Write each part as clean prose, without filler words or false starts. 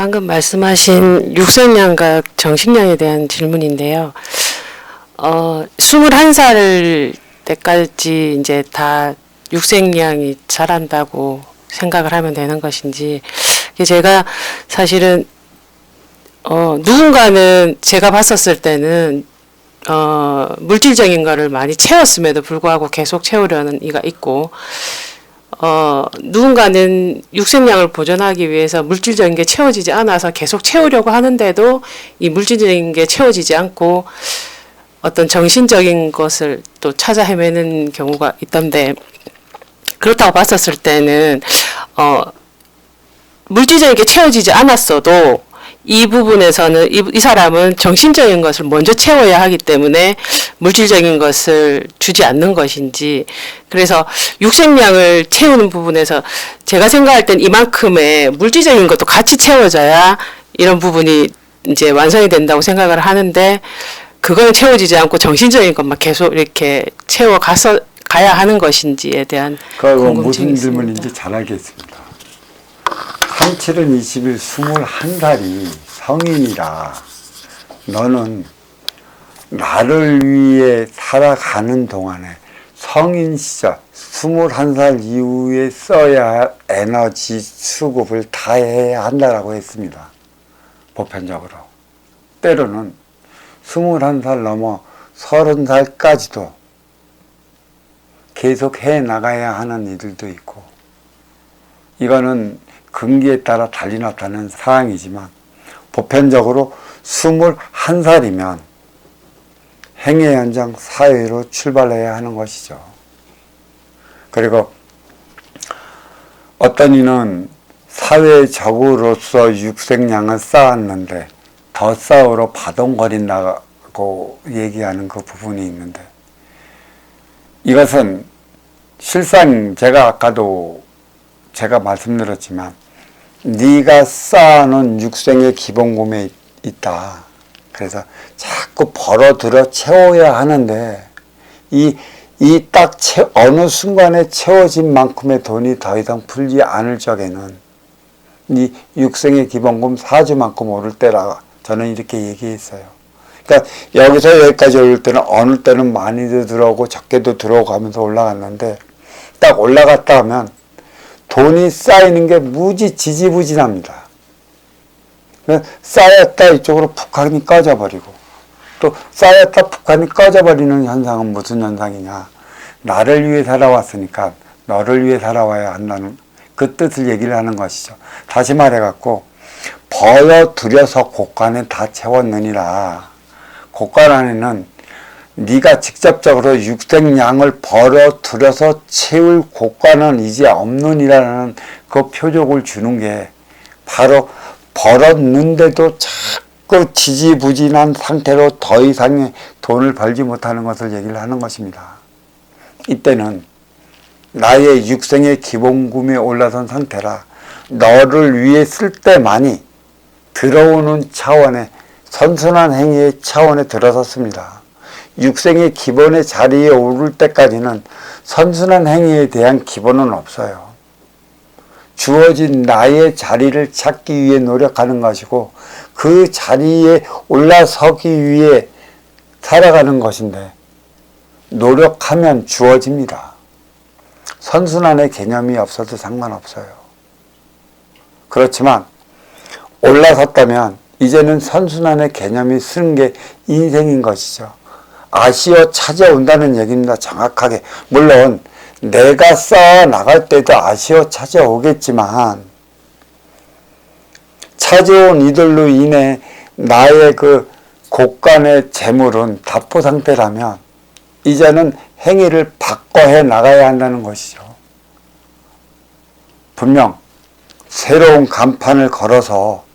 방금 말씀하신 육성량과 정식량에 대한 질문인데요. 21살 때까지 이제 다 육생량이 자란다고 생각을 하면 되는 것인지, 제가 사실은, 누군가는 제가 봤었을 때는, 물질적인 거를 많이 채웠음에도 불구하고 계속 채우려는 이가 있고, 누군가는 육생량을 보존하기 위해서 물질적인 게 채워지지 않아서 계속 채우려고 하는데도 이 물질적인 게 채워지지 않고 어떤 정신적인 것을 또 찾아 헤매는 경우가 있던데, 그렇다고 봤었을 때는 물질적인 게 채워지지 않았어도 이 부분에서는 이 사람은 정신적인 것을 먼저 채워야 하기 때문에 물질적인 것을 주지 않는 것인지, 그래서 육생량을 채우는 부분에서 제가 생각할 땐 이만큼의 물질적인 것도 같이 채워져야 이런 부분이 이제 완성이 된다고 생각을 하는데, 그거는 채워지지 않고 정신적인 것만 계속 이렇게 가야 하는 것인지에 대한 궁금증이 무슨 있습니다. 질문인지 잘 알겠습니다. 37은 21, 21살이 성인이라 너는 나를 위해 살아가는 동안에 성인 시절 21살 이후에 써야 할 에너지 수급을 다해야 한다라고 했습니다. 보편적으로. 때로는 21살 넘어 30살까지도 계속 해 나가야 하는 일들도 있고, 이거는 금기에 따라 달리 나타나는 사항이지만 보편적으로 21살이면 행의 현장 사회로 출발해야 하는 것이죠. 그리고 어떤 이는 사회적으로서 육생량을 쌓았는데 더 쌓으러 바동거린다고 얘기하는 그 부분이 있는데, 이것은 실상 아까도 제가 말씀드렸지만 네가 쌓아놓은 육생의 기본금에 있다. 그래서 자꾸 벌어들여 채워야 하는데 어느 순간에 채워진 만큼의 돈이 더 이상 풀지 않을 적에는 네 육생의 기본금 4주만큼 오를 때라 저는 이렇게 얘기했어요. 그러니까 여기서 여기까지 올 때는 어느 때는 많이도 들어오고 적게도 들어오고 하면서 올라갔는데, 딱 올라갔다 하면 돈이 쌓이는 게 무지 지지부진합니다. 쌓였다 이쪽으로 북한이 꺼져버리고, 또 쌓였다 북한이 꺼져버리는 현상은 무슨 현상이냐. 나를 위해 살아왔으니까 너를 위해 살아와야 한다는 그 뜻을 얘기를 하는 것이죠. 다시 말해갖고 벌어들여서 곳간에 다 채웠느니라. 곳간 안에는 네가 직접적으로 육생량을 벌어들여서 채울 곳간은 이제 없느니라는 그 표적을 주는 게 바로 벌었는데도 자꾸 지지부진한 상태로 더 이상의 돈을 벌지 못하는 것을 얘기를 하는 것입니다. 이때는 나의 육생의 기본금에 올라선 상태라 너를 위해 쓸 때만이 들어오는 차원의 선순환 행위의 차원에 들어섰습니다. 육생의 기본의 자리에 오를 때까지는 선순환 행위에 대한 기본은 없어요. 주어진 나의 자리를 찾기 위해 노력하는 것이고, 그 자리에 올라서기 위해 살아가는 것인데, 노력하면 주어집니다. 선순환의 개념이 없어도 상관없어요. 그렇지만 올라섰다면 이제는 선순환의 개념이 쓰는 게 인생인 것이죠. 아쉬워 찾아온다는 얘기입니다. 정확하게. 물론 내가 쌓아 나갈 때도 아쉬워 찾아오겠지만, 찾아온 이들로 인해 나의 그 곳간의 재물은 답보 상태라면 이제는 행위를 바꿔 해 나가야 한다는 것이죠. 분명 새로운 간판을 걸어서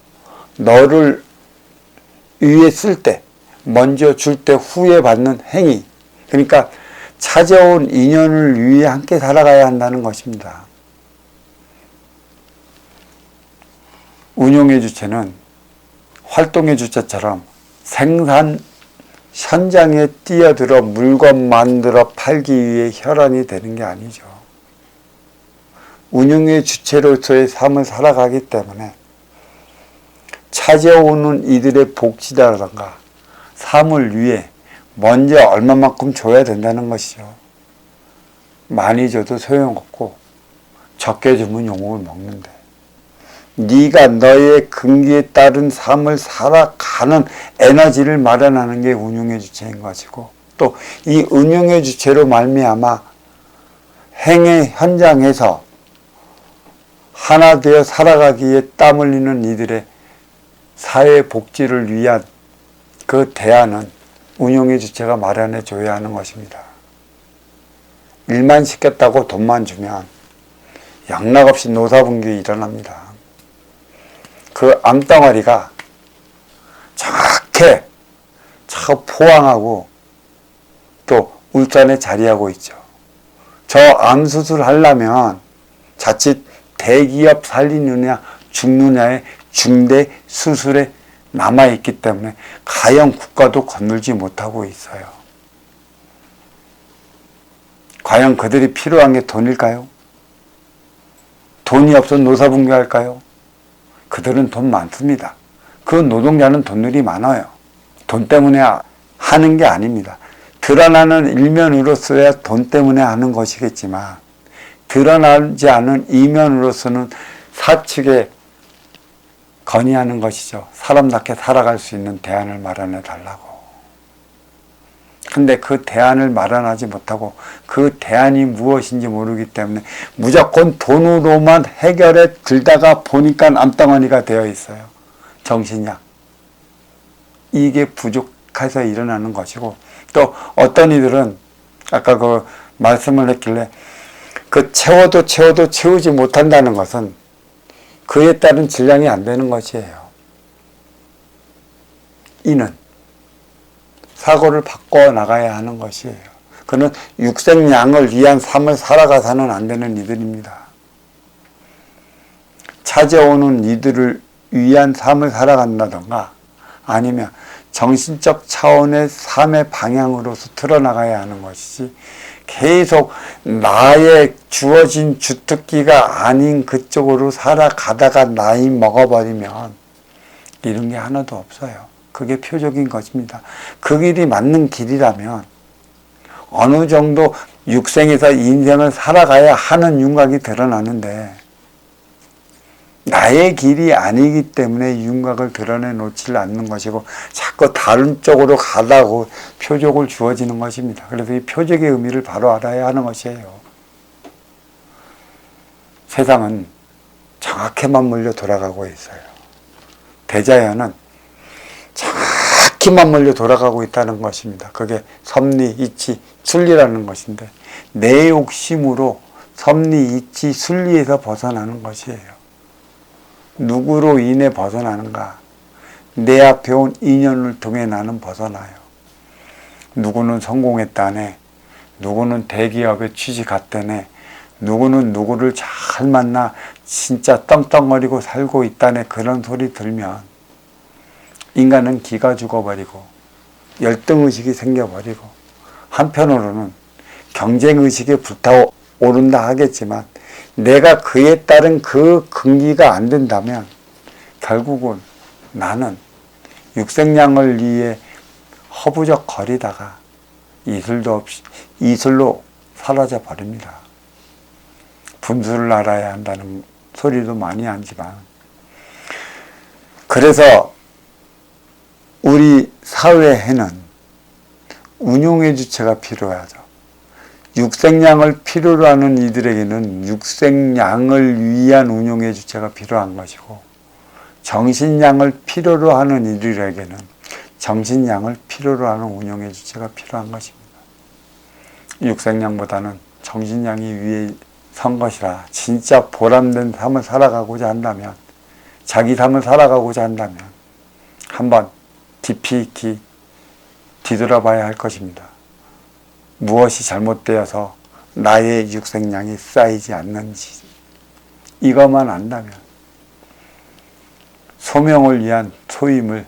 너를 위해 쓸 때, 먼저 줄 때 후에 받는 행위, 그러니까 찾아온 인연을 위해 함께 살아가야 한다는 것입니다. 운용의 주체는 활동의 주체처럼 생산 현장에 뛰어들어 물건 만들어 팔기 위해 혈안이 되는 게 아니죠. 운용의 주체로서의 삶을 살아가기 때문에 찾아오는 이들의 복지라든가 삶을 위해 먼저 얼마만큼 줘야 된다는 것이죠. 많이 줘도 소용없고 적게 주면 욕을 먹는데, 네가 너의 근기에 따른 삶을 살아가는 에너지를 마련하는 게 운용의 주체인 것이고, 또 이 운용의 주체로 말미암아 행의 현장에서 하나 되어 살아가기에 땀 흘리는 이들의 사회 복지를 위한 그 대안은 운용의 주체가 마련해 줘야 하는 것입니다. 일만 시켰다고 돈만 주면 양락없이 노사분규 일어납니다. 그 암덩어리가 정확히 포항하고 또 울산에 자리하고 있죠. 저 암수술 하려면 자칫 대기업 살리느냐 죽느냐의 중대 수술에 남아있기 때문에 가형 국가도 건들지 못하고 있어요. 과연 그들이 필요한 게 돈일까요? 돈이 없어 노사분규할까요? 그들은 돈 많습니다. 그 노동자는 돈들이 많아요. 돈 때문에 하는 게 아닙니다. 드러나는 일면으로서야 돈 때문에 하는 것이겠지만, 드러나지 않은 이면으로서는 사측에 건의하는 것이죠. 사람답게 살아갈 수 있는 대안을 마련해 달라고. 근데 그 대안을 마련하지 못하고 그 대안이 무엇인지 모르기 때문에 무조건 돈으로만 해결해 들다가 보니까 암덩어리가 되어 있어요. 정신약. 이게 부족해서 일어나는 것이고, 또 어떤 이들은 아까 그 말씀을 했길래 그 채워도 채우지 못한다는 것은 그에 따른 질량이 안 되는 것이에요. 이는 사고를 바꿔 나가야 하는 것이에요. 그는 육생양을 위한 삶을 살아가서는 안 되는 이들입니다. 찾아오는 이들을 위한 삶을 살아간다던가 아니면 정신적 차원의 삶의 방향으로서 틀어나가야 하는 것이지, 계속 나의 주어진 주특기가 아닌 그쪽으로 살아가다가 나이 먹어버리면 이런 게 하나도 없어요. 그게 표적인 것입니다. 그 길이 맞는 길이라면 어느 정도 육생에서 인생을 살아가야 하는 윤곽이 드러나는데, 나의 길이 아니기 때문에 윤곽을 드러내 놓지 않는 것이고 자꾸 다른 쪽으로 가다고 표적을 주어지는 것입니다. 그래서 이 표적의 의미를 바로 알아야 하는 것이에요. 세상은 정확히 맞물려 돌아가고 있어요. 대자연은 정확히 맞물려 돌아가고 있다는 것입니다. 그게 섭리, 이치, 순리라는 것인데, 내 욕심으로 섭리, 이치, 순리에서 벗어나는 것이에요. 누구로 인해 벗어나는가? 내 앞에 온 인연을 통해 나는 벗어나요. 누구는 성공했다네, 누구는 대기업에 취직했다네, 누구는 누구를 잘 만나 진짜 떵떵거리고 살고 있다네, 그런 소리 들면 인간은 기가 죽어버리고 열등의식이 생겨버리고, 한편으로는 경쟁의식에 불타오른다 하겠지만 내가 그에 따른 그 근기가 안 된다면 결국은 나는 육생양을 위해 허부적 거리다가 이슬도 없이 이슬로 사라져 버립니다. 분수를 알아야 한다는 소리도 많이 하지만, 그래서 우리 사회에는 운용의 주체가 필요하죠. 육생양을 필요로 하는 이들에게는 육생양을 위한 운용의 주체가 필요한 것이고, 정신양을 필요로 하는 이들에게는 정신양을 필요로 하는 운용의 주체가 필요한 것입니다. 육생양보다는 정신양이 위에 선 것이라, 진짜 보람된 삶을 살아가고자 한다면, 자기 삶을 살아가고자 한다면 한번 깊이 있게 뒤돌아봐야 할 것입니다. 무엇이 잘못되어서 나의 육생량이 쌓이지 않는지, 이것만 안다면 소명을 위한 소임을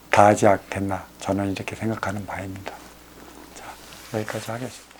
다하지 않겠나, 저는 이렇게 생각하는 바입니다. 자, 여기까지 하겠습니다.